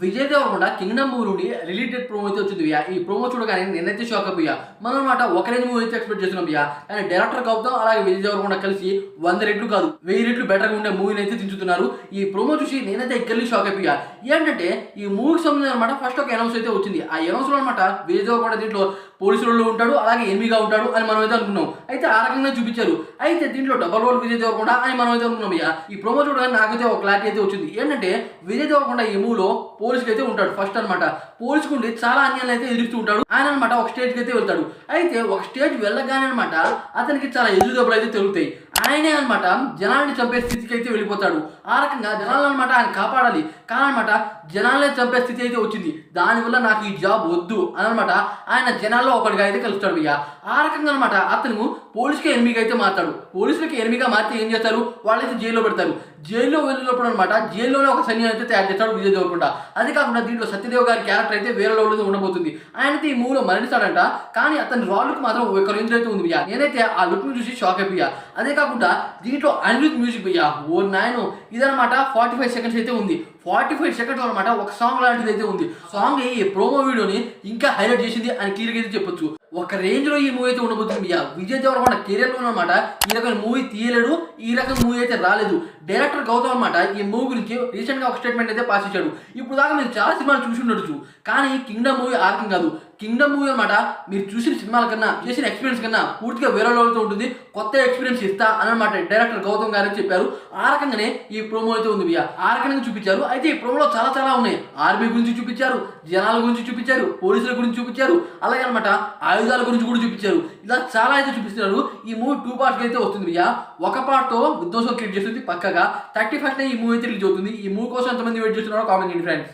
Vijay Devarakonda Kingdom movie నుండి related promo అయితే వచ్చింది భయ్యా. ఈ ప్రోమో చూడగానే నేనైతే షాక్ అయిపోయా. మనం అనమాట ఒక రేంజ్ మూవీ అయితే ఎక్స్పెక్ట్ చేస్తున్నాం భయ్యా. కానీ డైరెక్టర్ గౌతమ్ అలాగే విజయ్ దేవరకొండ కలిసి 100 రెట్లు కాదు 1000 రెట్లు బెటర్గా ఉండే మూవీని అయితే దించుతున్నారు. ఈ ప్రోమో చూసి నేనైతే ఎక్కర్లీ షాక్ అయిపోయా. ఏంటంటే ఈ మూవీకి సంబంధించిన అనమాట ఫస్ట్ ఒక అనౌన్స్ అయితే వచ్చింది. ఆ అనౌన్స్ లో అనమాట విజయ్ దేవరకొండ దీంట్లో పోలీసులలో ఉంటాడు, అలాగే ఎనిమిగా ఉంటాడు అని మనం అయితే అనుకున్నాం. అయితే ఆ రకంగా చూపించారు. అయితే దీంట్లో డబల్ రోల్ విజయ్ దేవరకొండ అని మనం అయితే అనుకున్నాం భయ్యా. ఈ ప్రోమో చూడగానే నాకైతే ఒక క్లారిటీ అయితే వచ్చింది. ఏంటంటే విజయ్ దేవరకొండ ఈ మూవీలో పోలీసుకి అయితే ఉంటాడు ఫస్ట్ అనమాట. పోలీసుకు ఉండి చాలా అన్యాయాలు అయితే ఎదురుస్తూ ఉంటాడు. ఆయన అనమాట ఒక స్టేజ్కి అయితే వెళ్తాడు. అయితే ఒక స్టేజ్ వెళ్ళగానే అనమాట అతనికి చాలా ఎదురు దెబ్బలు అయితే తెలుగుతాయి. ఆయనే అనమాట జనాల్ని చంపే స్థితికి అయితే వెళ్ళిపోతాడు. ఆ రకంగా జనాలను అనమాట ఆయన కాపాడాలి. కానీ అనమాట జనాలనే చంపే స్థితి అయితే వచ్చింది. దానివల్ల నాకు ఈ జాబ్ వద్దు అని అనమాట ఆయన జనాల్లో ఒకటిగా అయితే కలుస్తాడు భయ్యా. ఆ రకంగా అనమాట అతను పోలీసుకి ఎనిమిగా అయితే మారుతాడు. పోలీసులకి ఎనిమిగా మారితే ఏం చేస్తారు, వాళ్ళైతే జైల్లో పెడతారు. జైల్లో వెళ్ళినప్పుడు అనమాట జైల్లోనే ఒక సైన్యం అయితే తయారు చేస్తాడు విజయ్ దేవరకొండ. అది కాకుండా దీంట్లో సత్యదేవ్ గారి క్యారెక్టర్ అయితే వేరే లెవెల్లో ఉండబోతుంది. ఆయనైతే ఈ మూవీలో మరణిస్తాడంట. కానీ అతని రాళ్ళకు మాత్రం ఒక రేంజ్ అయితే ఉంది భయ్యా. నేనైతే ఆ లుక్ ను చూసి షాక్ అయిపోయా. అదే కాకుండా దీంట్లో అనిరుద్ మ్యూజిక్ భయ్యా, ఓ నాయను ఇదనమాట 45 సెకండ్స్ అయితే ఉంది. 45 సెకండ్స్ అనమాట ఒక సాంగ్ లాంటిది అయితే ఉంది. సాంగ్ ఈ ప్రోమో వీడియోని ఇంకా హైలైట్ చేసింది అని క్లియర్గా అయితే చెప్పొచ్చు. ఒక రేంజ్ లో ఈ మూవీ అయితే ఉండబోతుంది భయ్యా. విజయ్ దేవరకొండ కెరియర్ లో అనమాట ఈ రకమైన మూవీ తీయలేడు, ఈ రకం మూవీ అయితే రాలేదు. డైరెక్టర్ గౌతమ్ అనమాట ఈ మూవీ గురించి రీసెంట్ గా ఒక స్టేట్మెంట్ అయితే పాస్ ఇచ్చాడు. ఇప్పుడు దాకా మీరు చాలా సినిమాలు చూసి ఉండొచ్చు, కానీ కింగ్డమ్ మూవీ ఆర్కం కాదు. కింగ్డమ్ మూవీ అనమాట మీరు చూసిన సినిమాల కన్నా చేసిన ఎక్స్పీరియన్స్ కన్నా పూర్తిగా వేరే లెవెల్తో ఉంటుంది. కొత్త ఎక్స్పీరియన్స్ ఇస్తా అనమాట డైరెక్టర్ గౌతమ్ గారు చెప్పారు. ఆ రకంగానే ఈ ప్రోమో అయితే ఉంది భయ్యా. ఆ రకంగా చూపించారు. అయితే ఈ ప్రోమోలో చాలా ఉన్నాయి. ఆర్మీ గురించి చూపించారు, జనాల గురించి చూపించారు, పోలీసుల గురించి చూపించారు, అలాగే అనమాట ఆయుధాల గురించి కూడా చూపించారు. ఇలా చాలా అయితే చూపిస్తున్నారు. ఈ మూవీ 2 పార్ట్స్ అయితే వస్తుంది భయ్యా. ఒక పార్ట్ తో విధ్వంసం క్రియేట్ చేస్తుంది పక్కగా. 31st ఈ మూవీ అయితే రిలీజ్ అవుతుంది. ఈ మూవీ కోసం ఎంతమంది వెయిట్ చేస్తున్నారో కామెంట్ చేయండి ఫ్రెండ్స్.